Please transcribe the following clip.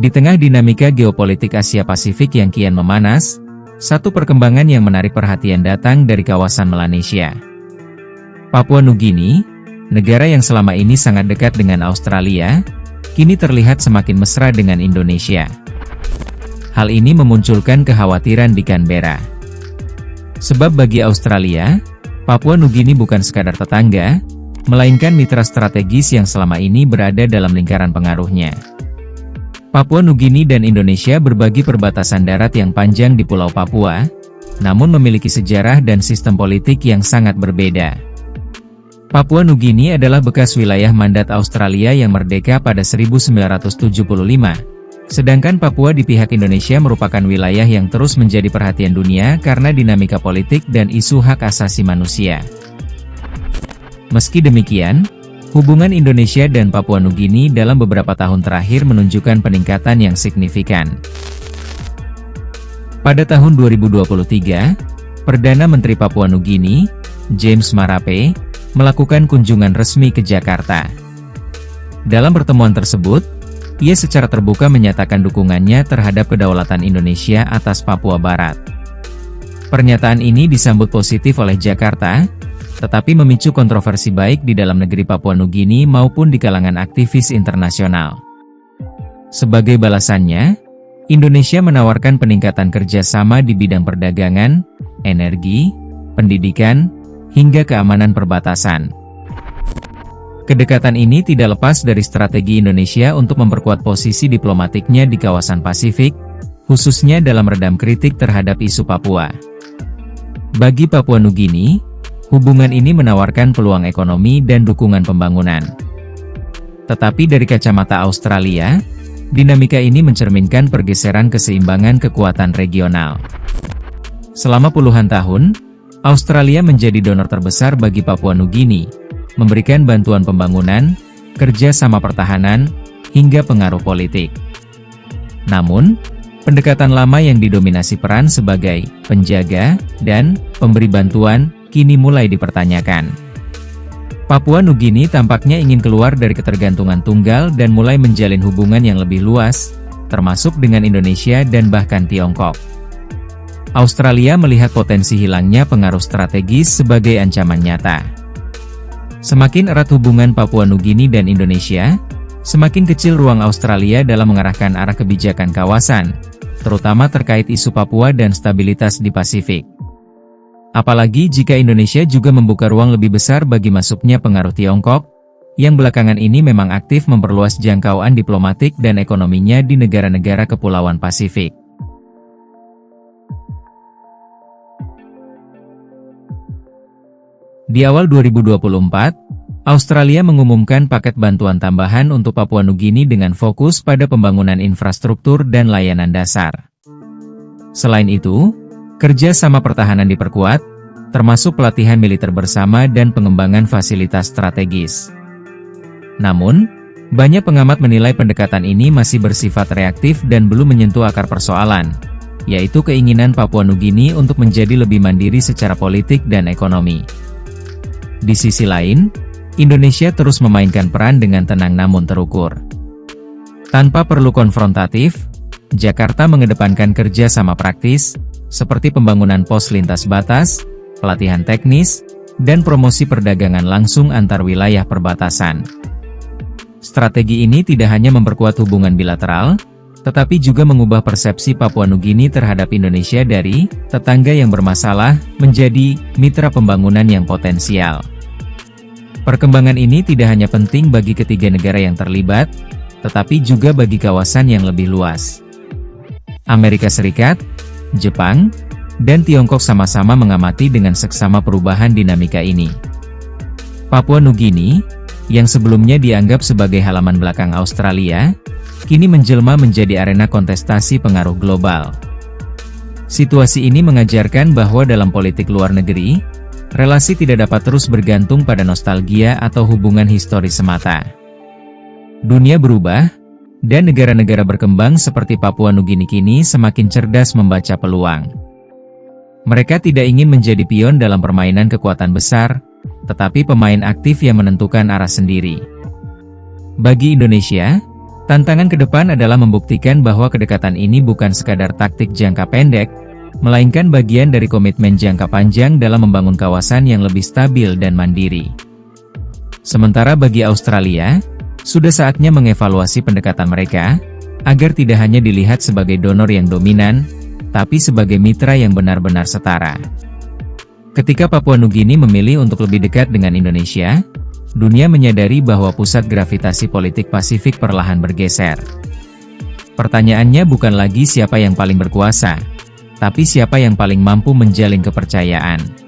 Di tengah dinamika geopolitik Asia Pasifik yang kian memanas, satu perkembangan yang menarik perhatian datang dari kawasan Melanesia. Papua Nugini, negara yang selama ini sangat dekat dengan Australia, kini terlihat semakin mesra dengan Indonesia. Hal ini memunculkan kekhawatiran di Canberra. Sebab bagi Australia, Papua Nugini bukan sekadar tetangga, melainkan mitra strategis yang selama ini berada dalam lingkaran pengaruhnya. Papua Nugini dan Indonesia berbagi perbatasan darat yang panjang di Pulau Papua, namun memiliki sejarah dan sistem politik yang sangat berbeda. Papua Nugini adalah bekas wilayah mandat Australia yang merdeka pada 1975, sedangkan Papua di pihak Indonesia merupakan wilayah yang terus menjadi perhatian dunia karena dinamika politik dan isu hak asasi manusia. Meski demikian, hubungan Indonesia dan Papua Nugini dalam beberapa tahun terakhir menunjukkan peningkatan yang signifikan. Pada tahun 2023, Perdana Menteri Papua Nugini, James Marape, melakukan kunjungan resmi ke Jakarta. Dalam pertemuan tersebut, ia secara terbuka menyatakan dukungannya terhadap kedaulatan Indonesia atas Papua Barat. Pernyataan ini disambut positif oleh Jakarta, tetapi memicu kontroversi baik di dalam negeri Papua Nugini maupun di kalangan aktivis internasional. Sebagai balasannya, Indonesia menawarkan peningkatan kerjasama di bidang perdagangan, energi, pendidikan, hingga keamanan perbatasan. Kedekatan ini tidak lepas dari strategi Indonesia untuk memperkuat posisi diplomatiknya di kawasan Pasifik, khususnya dalam redam kritik terhadap isu Papua. Bagi Papua Nugini, hubungan ini menawarkan peluang ekonomi dan dukungan pembangunan. Tetapi dari kacamata Australia, dinamika ini mencerminkan pergeseran keseimbangan kekuatan regional. Selama puluhan tahun, Australia menjadi donor terbesar bagi Papua Nugini, memberikan bantuan pembangunan, kerja sama pertahanan, hingga pengaruh politik. Namun, pendekatan lama yang didominasi peran sebagai penjaga dan pemberi bantuan kini mulai dipertanyakan. Papua Nugini tampaknya ingin keluar dari ketergantungan tunggal dan mulai menjalin hubungan yang lebih luas, termasuk dengan Indonesia dan bahkan Tiongkok. Australia melihat potensi hilangnya pengaruh strategis sebagai ancaman nyata. Semakin erat hubungan Papua Nugini dan Indonesia, semakin kecil ruang Australia dalam mengarahkan arah kebijakan kawasan, terutama terkait isu Papua dan stabilitas di Pasifik. Apalagi jika Indonesia juga membuka ruang lebih besar bagi masuknya pengaruh Tiongkok, yang belakangan ini memang aktif memperluas jangkauan diplomatik dan ekonominya di negara-negara Kepulauan Pasifik. Di awal 2024, Australia mengumumkan paket bantuan tambahan untuk Papua Nugini dengan fokus pada pembangunan infrastruktur dan layanan dasar. Selain itu, kerja sama pertahanan diperkuat, termasuk pelatihan militer bersama dan pengembangan fasilitas strategis. Namun, banyak pengamat menilai pendekatan ini masih bersifat reaktif dan belum menyentuh akar persoalan, yaitu keinginan Papua Nugini untuk menjadi lebih mandiri secara politik dan ekonomi. Di sisi lain, Indonesia terus memainkan peran dengan tenang namun terukur. Tanpa perlu konfrontatif, Jakarta mengedepankan kerja sama praktis, seperti pembangunan pos lintas batas, pelatihan teknis, dan promosi perdagangan langsung antar wilayah perbatasan. Strategi ini tidak hanya memperkuat hubungan bilateral, tetapi juga mengubah persepsi Papua Nugini terhadap Indonesia dari tetangga yang bermasalah menjadi mitra pembangunan yang potensial. Perkembangan ini tidak hanya penting bagi ketiga negara yang terlibat, tetapi juga bagi kawasan yang lebih luas. Amerika Serikat, Jepang, dan Tiongkok sama-sama mengamati dengan seksama perubahan dinamika ini. Papua Nugini, yang sebelumnya dianggap sebagai halaman belakang Australia, kini menjelma menjadi arena kontestasi pengaruh global. Situasi ini mengajarkan bahwa dalam politik luar negeri, relasi tidak dapat terus bergantung pada nostalgia atau hubungan historis semata. Dunia berubah, dan negara-negara berkembang seperti Papua Nugini kini semakin cerdas membaca peluang. Mereka tidak ingin menjadi pion dalam permainan kekuatan besar, tetapi pemain aktif yang menentukan arah sendiri. Bagi Indonesia, Tantangan ke depan adalah membuktikan bahwa kedekatan ini bukan sekadar taktik jangka pendek, melainkan bagian dari komitmen jangka panjang dalam membangun kawasan yang lebih stabil dan mandiri. Sementara bagi Australia, sudah saatnya mengevaluasi pendekatan mereka, agar tidak hanya dilihat sebagai donor yang dominan, tapi sebagai mitra yang benar-benar setara. Ketika Papua Nugini memilih untuk lebih dekat dengan Indonesia, dunia menyadari bahwa pusat gravitasi politik Pasifik perlahan bergeser. Pertanyaannya bukan lagi siapa yang paling berkuasa, tapi siapa yang paling mampu menjalin kepercayaan.